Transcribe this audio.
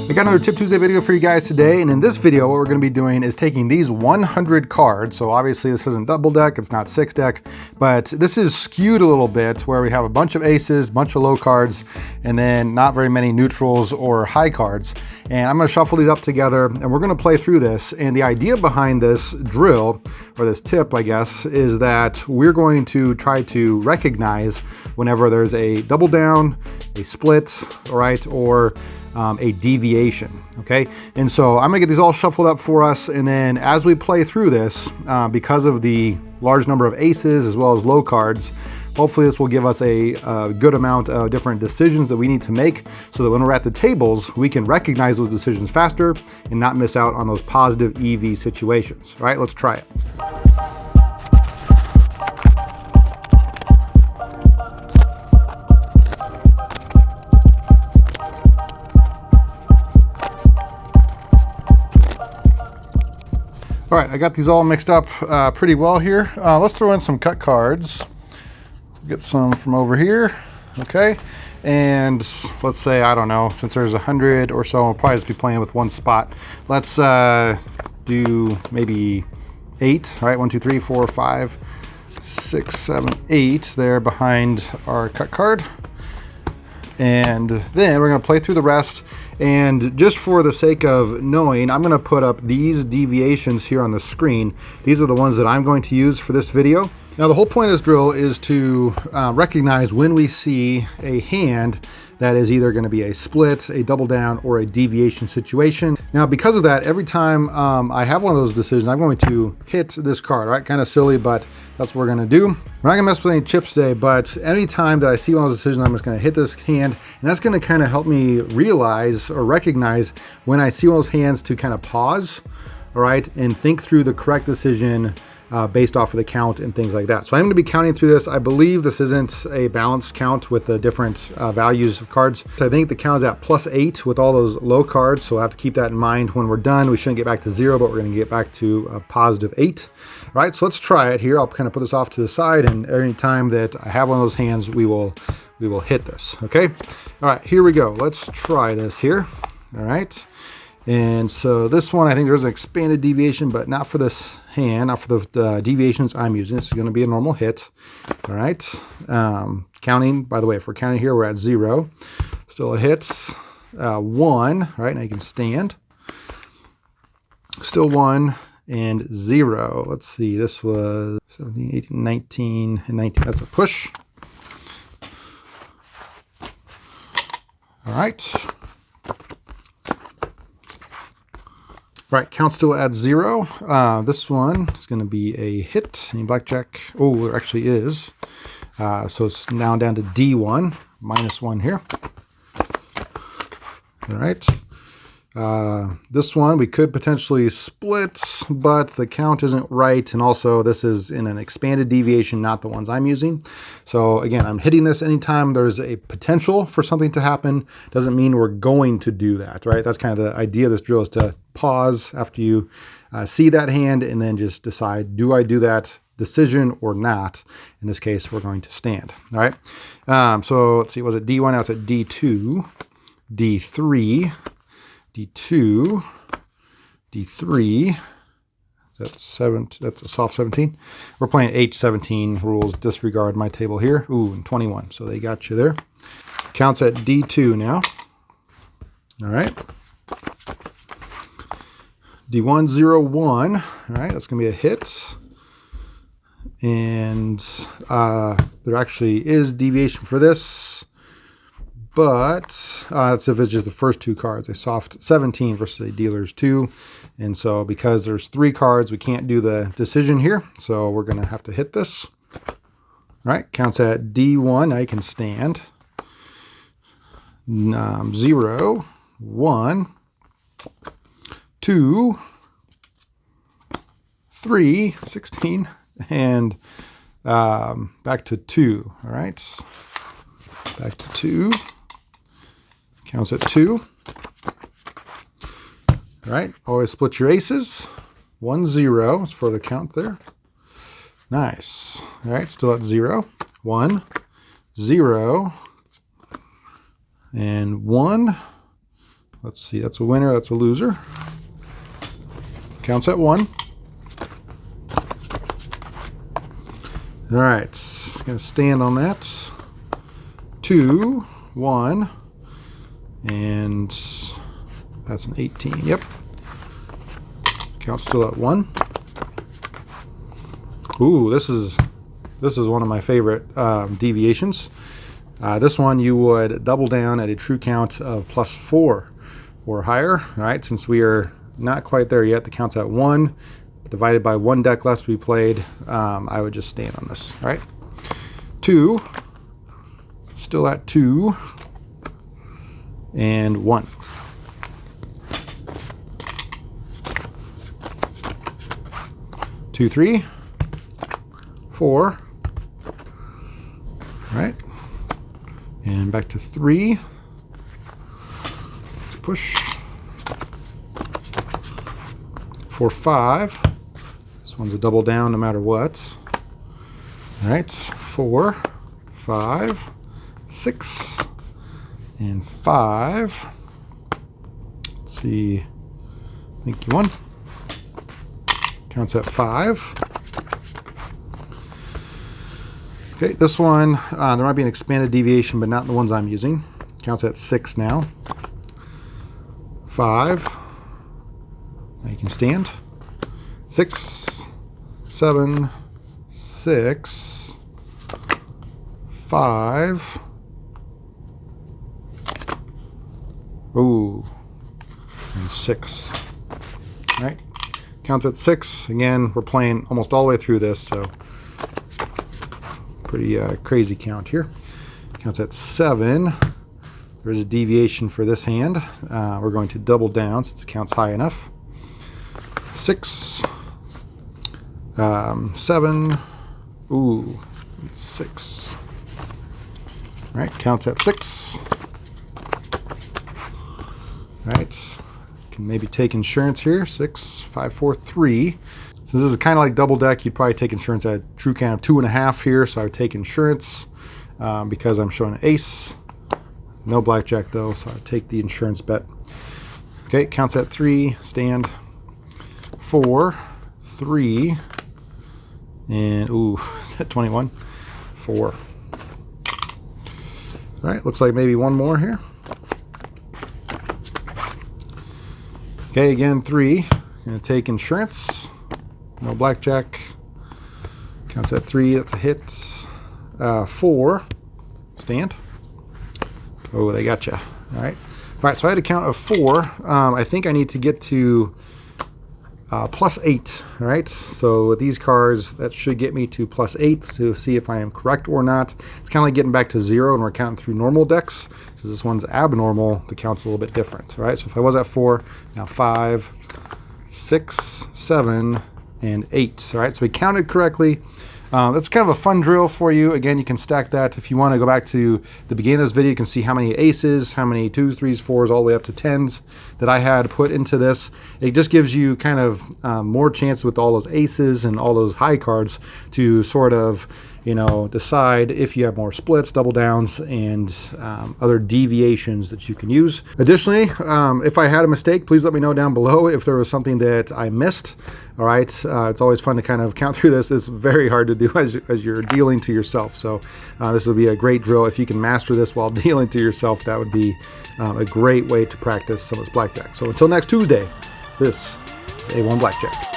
I got another Tip Tuesday video for you guys today, and in this video what we're going to be doing is taking these 100 cards. So obviously this isn't double deck, it's not six deck, but this is skewed a little bit where we have a bunch of aces, bunch of low cards, and then not very many neutrals or high cards. And I'm going to shuffle these up together and we're going to play through this. And the idea behind this drill, or this tip I guess, is that we're going to try to recognize whenever there's a double down, a split, all right, or a deviation, okay? And so I'm gonna get these all shuffled up for us, and then as we play through this, because of the large number of aces as well as low cards, hopefully this will give us a good amount of different decisions that we need to make so that when we're at the tables, we can recognize those decisions faster and not miss out on those positive EV situations. All right, let's try it. All right, I got these all mixed up pretty well here. Let's throw in some cut cards. Get some from over here, okay? And let's say, I don't know, since there's 100 or so, we'll probably just be playing with one spot. Let's do maybe 8, all right? 1, 2, 3, 4, 5, 6, 7, 8 there behind our cut card. And then we're gonna play through the rest. And just for the sake of knowing, I'm gonna put up these deviations here on the screen. These are the ones that I'm going to use for this video. Now the whole point of this drill is to recognize when we see a hand that is either going to be a split, a double down, or a deviation situation. Now because of that, every time I have one of those decisions, I'm going to hit this card, right? Kind of silly, but that's what we're gonna do. We're not gonna mess with any chips today, but anytime that I see one of those decisions, I'm just gonna hit this hand, and that's gonna kind of help me realize or recognize when I see one of those hands to kind of pause, all right, and think through the correct decision based off of the count and things like that. So I'm going to be counting through this. I believe this isn't a balanced count with the different values of cards. So I think the count is at +8 with all those low cards. So I have to keep that in mind when we're done. We shouldn't get back to 0, but we're going to get back to a +8. All right, so let's try it here. I'll kind of put this off to the side, and every time that I have one of those hands, we will hit this, okay? All right, here we go. Let's try this here, all right? And so this one, I think there's an expanded deviation, but not for this hand, not for the deviations I'm using. This is going to be a normal hit. All right. Counting, by the way, if we're counting here, we're at 0. Still a hit. 1. All right. Now you can stand. Still 1 and 0. Let's see. This was 17, 18, 19, and 19. That's a push. All right. Right, count still at 0. This one is going to be a hit. Any blackjack? Oh, there actually is. So it's now down to D1, -1 here. All right. This one we could potentially split, but the count isn't right. And also this is in an expanded deviation, not the ones I'm using. So again, I'm hitting this anytime there's a potential for something to happen. Doesn't mean we're going to do that, right? That's kind of the idea of this drill, is to pause after you see that hand and then just decide, do I do that decision or not? In this case, we're going to stand, all right? So let's see, was it D1? Now it's at D2, D3, D2, D3, that's 7, that's a soft 17. We're playing H17 rules, disregard my table here. Ooh, and 21, so they got you there. Counts at D2 now. All right. D1, 0, 1. All right, that's gonna be a hit. And there actually is deviation for this, but that's if it's just the first 2 cards, a soft 17 versus a dealer's 2. And so because there's 3 cards, we can't do the decision here. So we're gonna have to hit this. All right, counts at D1, now you can stand. 0, 1, 2, 3, 16, and back to 2, all right? Back to 2, counts at 2. All right, always split your aces. 1, 0 is for the count there. Nice, all right, still at 0. 1, 0, and 1, Let's see, that's a winner, that's a loser. Counts at 1. All right, gonna stand on that. 2, 1, and that's an 18. Yep. Count still at 1. Ooh, this is one of my favorite deviations. This one you would double down at a true count of +4 or higher. All right, since we are not quite there yet, the count's at 1. Divided by 1 deck left to be played, I would just stand on this. All right, 2, still at 2, and 1. Two, 3, 4. All right, and back to 3. Let's push. 4, 5. This one's a double down no matter what. All right, 4, 5, 6, and 5. Let's see. Thank you, 1. Counts at 5. Okay, this one, there might be an expanded deviation, but not the ones I'm using. Counts at 6 now. 5. Now you can stand. 6, 7, 6, 5. Ooh, and 6. All right, counts at 6. Again, we're playing almost all the way through this, so pretty crazy count here. Counts at 7. There's a deviation for this hand. We're going to double down since it counts high enough. 6, 7, ooh, 6. All right, counts at 6. All right, can maybe take insurance here. 6, 5, 4, 3. So this is kind of like double deck. You'd probably take insurance at a true count of 2.5 here. So I would take insurance because I'm showing an ace. No blackjack though, so I would take the insurance bet. Okay, counts at 3. Stand. 4, 3, and ooh, is that 21? 4. All right, looks like maybe one more here. Okay, again 3. Gonna take insurance. No blackjack. Counts at 3. That's a hit. 4. Stand. Oh, they got you. All right. All right. So I had a count of 4. I think I need to get to +8. All right. So with these cards, that should get me to +8 to see if I am correct or not. It's kind of like getting back to 0, and we're counting through normal decks. So this one's abnormal. The count's a little bit different. All right. So if I was at 4, now 5, 6, 7. And 8. All right, so we counted correctly. That's kind of a fun drill for you. Again, you can stack that. If you want to go back to the beginning of this video, you can see how many aces, how many 2s, 3s, 4s, all the way up to 10s that I had put into this. It just gives you kind of more chance with all those aces and all those high cards to sort of, you know, decide if you have more splits, double downs, and other deviations that you can use. Additionally, if I had a mistake, please let me know down below if there was something that I missed. All right, it's always fun to kind of count through this. It's very hard to do as you're dealing to yourself. So this will be a great drill. If you can master this while dealing to yourself, that would be a great way to practice some of this blackjack. So until next Tuesday, this is A1 Blackjack.